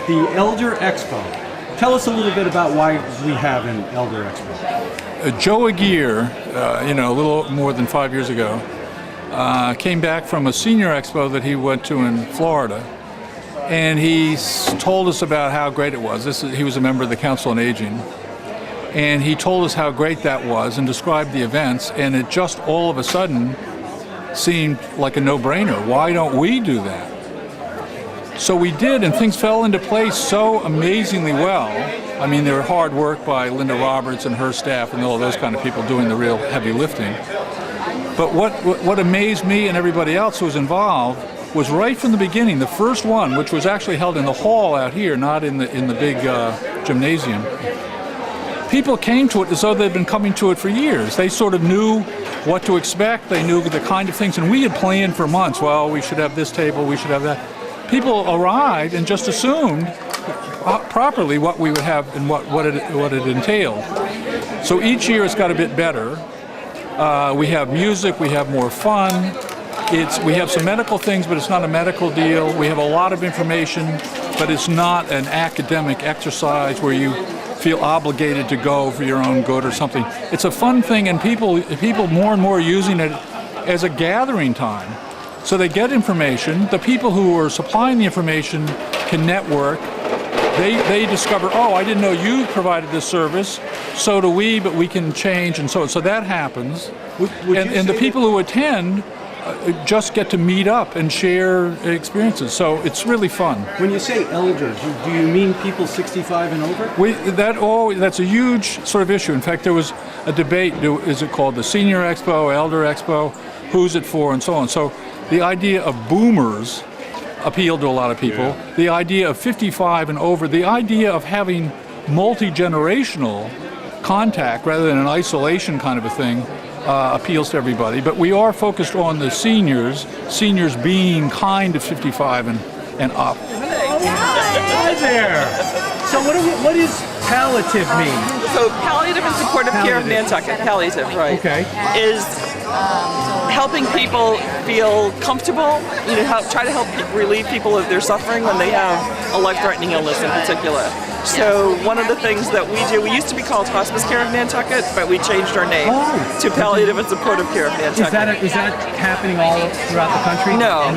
at the Elder Expo. Tell us a little bit about why we have an Elder Expo. Joe Aguirre, a little more than 5 years ago, came back from a senior expo that he went to in Florida, and he told us about how great it was. He was a member of the Council on Aging, and he told us how great that was and described the events, and it just all of a sudden seemed like a no-brainer. Why don't we do that? So we did, and things fell into place so amazingly well. I mean, there were hard work by Linda Roberts and her staff and all those kind of people doing the real heavy lifting. But what amazed me and everybody else who was involved was right from the beginning, the first one, which was actually held in the hall out here, not in the big gymnasium. People came to it as though they'd been coming to it for years. They sort of knew what to expect. They knew the kind of things, and we had planned for months. Well, we should have this table, we should have that. People arrived and just assumed properly what we would have and what it entailed. So each year it's got a bit better. We have music, we have more fun. We have some medical things, but it's not a medical deal. We have a lot of information, but it's not an academic exercise where you feel obligated to go for your own good or something. It's a fun thing, and people more and more are using it as a gathering time. So they get information. The people who are supplying the information can network. They discover, oh, I didn't know you provided this service. So do we, but we can change, and so on. So that happens. And the people who attend just get to meet up and share experiences. So it's really fun. When you say elder, do you mean people 65 and over? That's a huge sort of issue. In fact, there was a debate, is it called the Senior Expo, Elder Expo, who's it for, and so on. So the idea of boomers appealed to a lot of people. Yeah. The idea of 55 and over, the idea of having multi-generational contact rather than an isolation kind of a thing appeals to everybody. But we are focused on the seniors being kind of 55 and up. Hi there! So what does palliative mean? So palliative and supportive care of Nantucket, palliative, right? Okay. Is helping people feel comfortable, try to help relieve people of their suffering when they have a life-threatening illness in particular. So one of the things that we do, we used to be called Hospice Care of Nantucket, but we changed our name to Palliative and Supportive Care of Nantucket. Is that happening all throughout the country? No,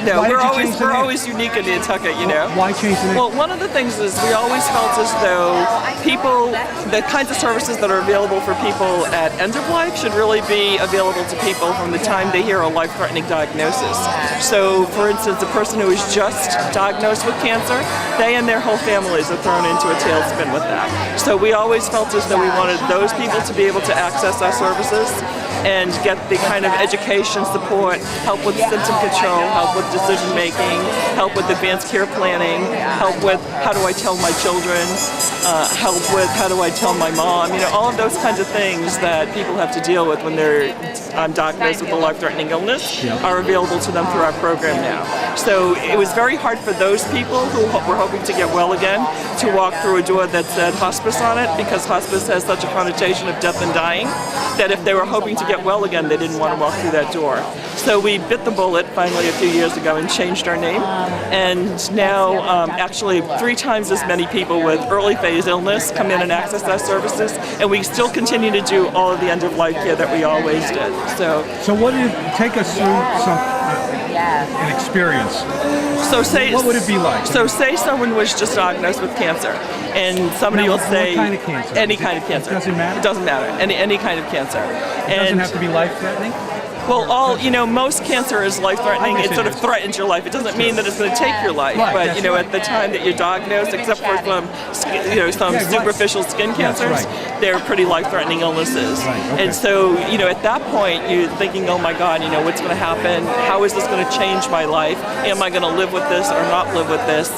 no, we're always unique in Nantucket, Why change the name? Well, one of the things is we always felt as though the kinds of services that are available for people at end of life should really be available to people from the time they hear a life-threatening diagnosis. So, for instance, a person who is just diagnosed with cancer, they and their whole families are thrown into a tailspin with that. So we always felt as though we wanted those people to be able to access our services and get the kind of education support, help with symptom control, help with decision making, help with advanced care planning, help with how do I tell my children, help with how do I tell my mom, all of those kinds of things that people have to deal with when they're diagnosed with a life-threatening illness are available to them through our program now. So it was very hard for those people who were hoping to get well again to walk through a door that said hospice on it, because hospice has such a connotation of death and dying that if they were hoping to get well again, they didn't want to walk through that door. So we bit the bullet finally a few years ago and changed our name. And now actually 3 times as many people with early phase illness come in and access our services, and we still continue to do all of the end of life care that we always did. So what did take us through an experience? So what would it be like? So say someone was just diagnosed with cancer, and somebody will say, what kind of cancer? Any kind of cancer. It doesn't matter? It doesn't matter. Any kind of cancer. It doesn't have to be life-threatening? Well, most cancer is life-threatening. It sort of threatens your life. It doesn't mean that it's going to take your life, but at the time that you're diagnosed, except for some superficial skin cancers, they're pretty life-threatening illnesses. And so, at that point, you're thinking, oh my God, what's going to happen? How is this going to change my life? Am I going to live with this or not live with this?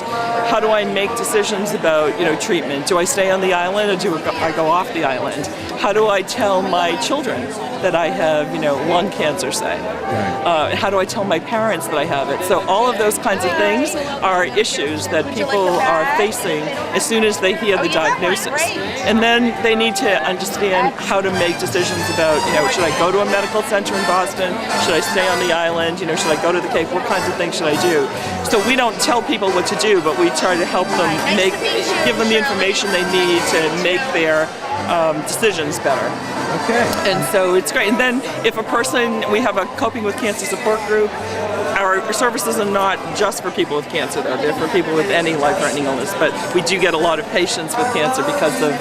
How do I make decisions about, treatment? Do I stay on the island or do I go off the island? How do I tell my children that I have, lung cancer cancer, say? Right. How do I tell my parents that I have it? So all of those kinds of things are issues that people are facing as soon as they hear the diagnosis. And then they need to understand how to make decisions about, should I go to a medical center in Boston? Should I stay on the island? Should I go to the Cape? What kinds of things should I do? So we don't tell people what to do, but we try to help them give them the information they need to make their decisions better. Okay. And so it's great. And then if a person, we have a coping with cancer support group. Our services are not just for people with cancer, though. They're for people with any life-threatening illness. But we do get a lot of patients with cancer because of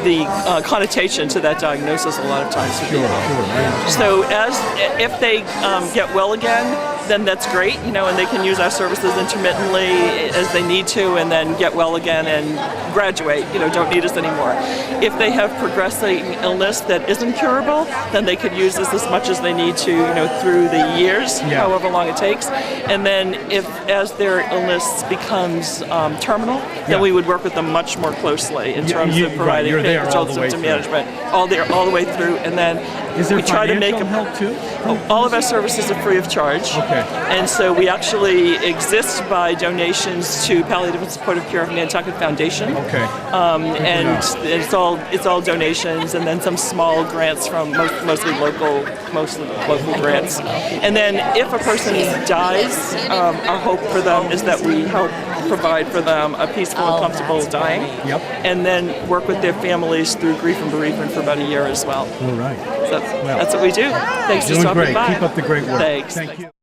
the connotation to that diagnosis a lot of times for people. So if they get well again, then that's great, and they can use our services intermittently as they need to, and then get well again and graduate, don't need us anymore. If they have progressing illness that isn't curable, then they could use us as much as they need to, through the years, however long it takes. And then as their illness becomes terminal, then we would work with them much more closely in terms of providing controlled symptom management, all the way through, and then is there we try to make them help too? All of our services are free of charge. Okay. And so we actually exist by donations to Palliative and Supportive Care of Nantucket Foundation. Okay. And it's all donations, and then some small grants from mostly local grants. And then if a person dies, our hope for them is that we help provide for them a peaceful and comfortable dying. Yep. And then work with their families through grief and bereavement for about a year as well. All right. So that's what we do. Thanks for Doing stopping great. by. Keep up the great work. Thanks. Thank you.